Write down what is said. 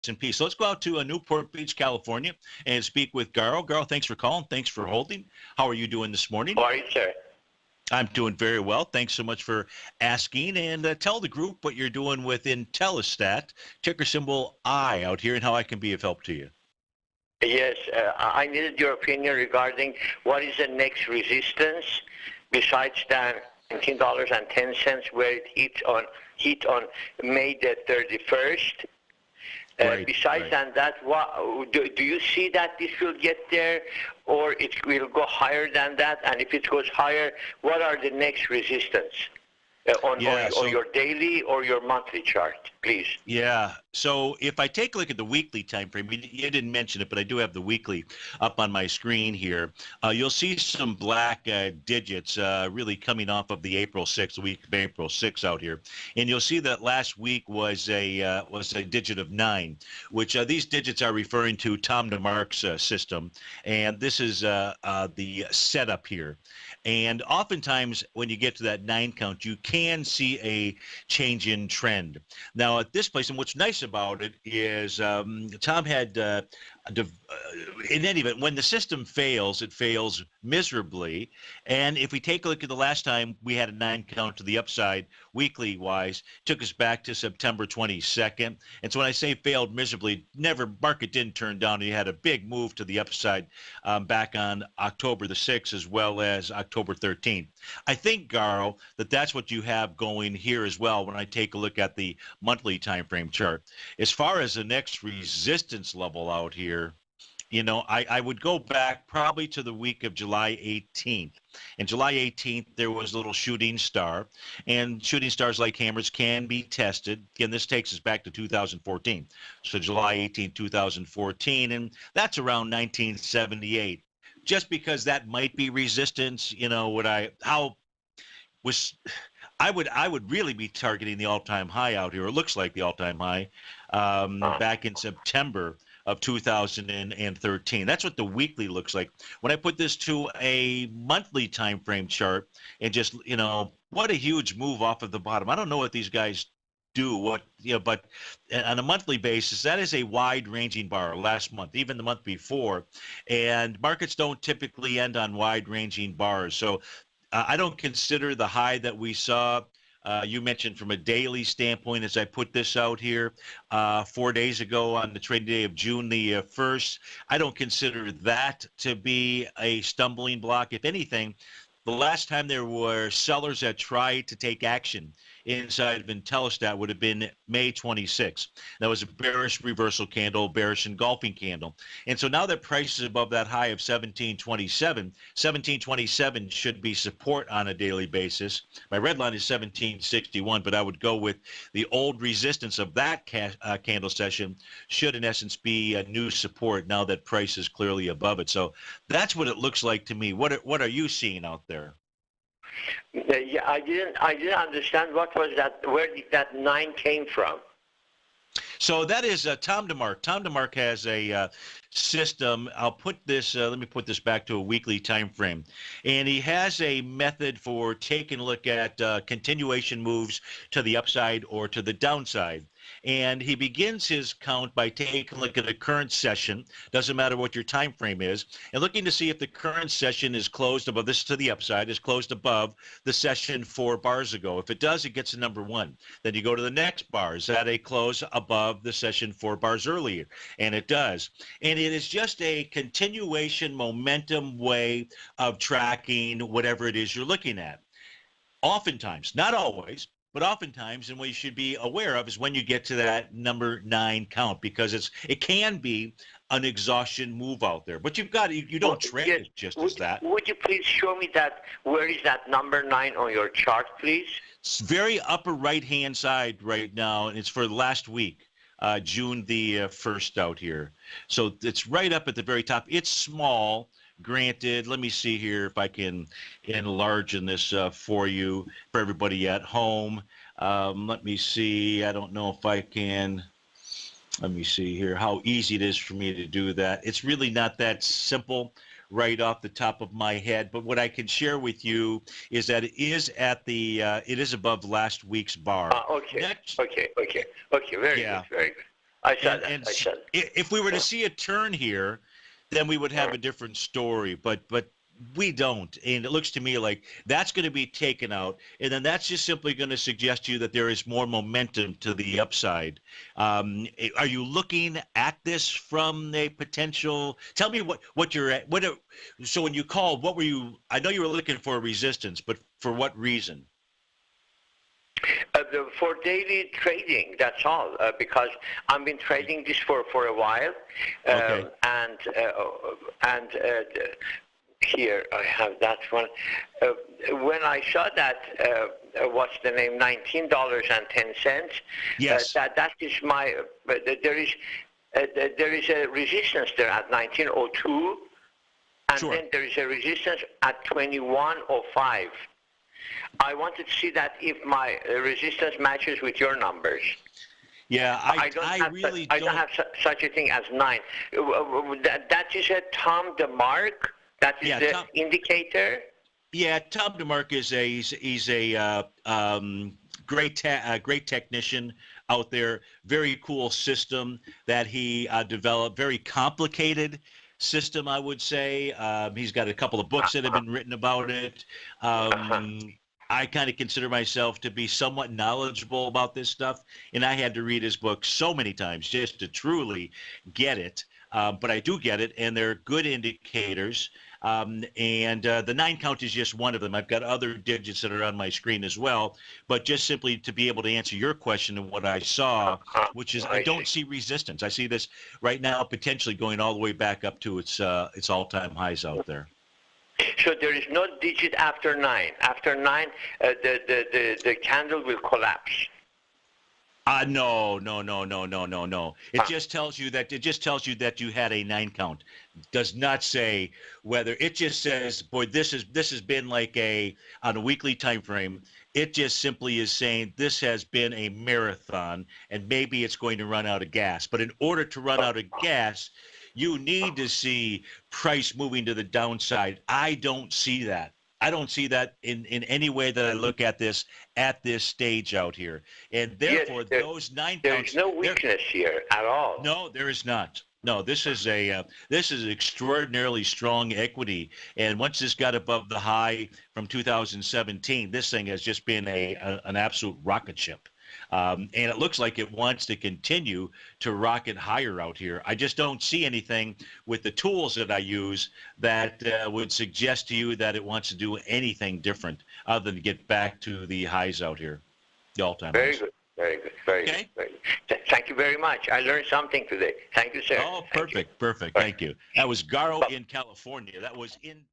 S&P. So let's go out to Newport Beach, California, and speak with Garo. Garo, thanks for calling. Thanks for holding. How are you doing this morning? How are you, sir? I'm doing very well. Thanks so much for asking. And tell the group what you're doing with IntelliStat, ticker symbol I, out here, and how I can be of help to you. Yes, I needed your opinion regarding what is the next resistance besides that $19.10 where it hit on May the 31st. Besides that, do you see that this will get there, or it will go higher than that? And if it goes higher, what are the next resistance on your daily or your monthly chart, please? Yeah. So if I take a look at the weekly time frame, you didn't mention it, but I do have the weekly up on my screen here. You'll see some black digits really coming off of the April 6th, the week of April 6th out here. And you'll see that last week was a digit of 9, which these digits are referring to Tom DeMark's system. And this is the setup here. And oftentimes when you get to that 9 count, you can see a change in trend. Now at this place, and what's nice about it is Tom had in any event, when the system fails, it fails miserably. And if we take a look at the last time we had a 9 count to the upside, weekly wise, took us back to September 22nd. And so when I say failed miserably, market didn't turn down. You had a big move to the upside back on October the 6th as well as October 13th. I think, Garo, that's what you have going here as well when I take a look at the monthly time frame chart. As far as the next resistance level out here, I would go back probably to the week of July 18th. And July 18th, there was a little shooting star. And shooting stars like hammers can be tested. Again, this takes us back to 2014. So July 18th, 2014, and that's around 1978. Just because that might be resistance, I would really be targeting the all-time high out here. It looks like the all-time high back in September of 2013. That's what the weekly looks like. When I put this to a monthly time frame chart and just, what a huge move off of the bottom. I don't know what these guys do, but on a monthly basis, that is a wide-ranging bar last month, even the month before. And markets don't typically end on wide-ranging bars. So I don't consider the high that we saw you mentioned from a daily standpoint as I put this out here 4 days ago on the trading day of June the 1st. I don't consider that to be a stumbling block. If anything, the last time there were sellers that tried to take action inside of IntelliStat would have been May 26th. That was a bearish reversal candle, bearish engulfing candle. And so now that price is above that high of 1727 should be support on a daily basis. My red line is 1761, but I would go with the old resistance of that candle session should in essence be a new support now that price is clearly above it. So that's what it looks like to me. What are you seeing out there? Yeah, I didn't understand what was that. Where did that 9 came from? So that is Tom DeMark. Tom DeMark has a system. I'll put this. Let me put this back to a weekly time frame, and he has a method for taking a look at continuation moves to the upside or to the downside. And he begins his count by taking a look at a current session, doesn't matter what your time frame is, and looking to see if the current session is closed above, this to the upside, is closed above the session 4 bars ago. If it does, it gets a number 1. Then you go to the next bar. Is that a close above the session 4 bars earlier? And it does. And it is just a continuation momentum way of tracking whatever it is you're looking at. Oftentimes, not always, but oftentimes, and what you should be aware of is when you get to that number 9 count, because it can be an exhaustion move out there. But you don't trade it just as that. Would you please show me that? Where is that number 9 on your chart, please? It's very upper right-hand side right now, and it's for last week, June the 1st out here. So it's right up at the very top. It's small. Granted, let me see here if I can enlarge this for you, for everybody at home. Let me see. I don't know if I can. Let me see here how easy it is for me to do that. It's really not that simple right off the top of my head, but what I can share with you is that it is at it is above last week's bar. Okay. Okay. Very good. Very good. I saw And that. and I saw that. if we were to see a turn here, then we would have a different story. But we don't, and it looks to me like that's going to be taken out, and then that's just simply going to suggest to you that there is more momentum to the upside. Are you looking at this from a potential? Tell me what you're at. So when you called, what were you? I know you were looking for a resistance, but for what reason? For daily trading, that's all. Because I've been trading this for a while, Okay. and here I have that one. When I saw that, what's the name? $19.10. Yes. That is my. There is a resistance there at 1902, and Sure. then there is a resistance at 2105. I wanted to see that if my resistance matches with your numbers. Yeah, I don't have really I don't have such a thing as 9. That is a Tom the mark. That is Yeah, the Tom. indicator. Yeah, Tom DeMarc is he's a great technician out there. Very cool system that he developed. Very complicated system, I would say. He's got a couple of books that have been written about it. Uh-huh. I kind of consider myself to be somewhat knowledgeable about this stuff, and I had to read his book so many times just to truly get it. But I do get it, and they're good indicators. And the 9 count is just one of them. I've got other digits that are on my screen as well. But just simply to be able to answer your question and what I saw, which is I I don't see. see resistance. I see this right now potentially going all the way back up to its all-time highs out there. So there is no digit after 9. After 9, the candle will collapse. No, no, no, no, no, no, no. It just tells you that you had a 9 count. Does not say whether. It just says, boy, this has been like on a weekly time frame. It just simply is saying this has been a marathon, and maybe it's going to run out of gas. But in order to run out of gas, you need to see price moving to the downside. I don't see that. I don't see that in any way that I look at this stage out here. And Yes, therefore, those 9 there is counts, no weakness here at all. no, there is not. No, this is extraordinarily strong equity. And once this got above the high from 2017, this thing has just been an absolute rocket ship. And it looks like it wants to continue to rocket higher out here. I just don't see anything with the tools that I use that would suggest to you that it wants to do anything different other than to get back to the highs out here, the all-time Very highs. good. Very good. Very Okay. good. Very good. Thank you very much. I learned something today. Thank you, sir. Oh, Thank you. perfect. Perfect. Thank you. That was Garo in California. That was in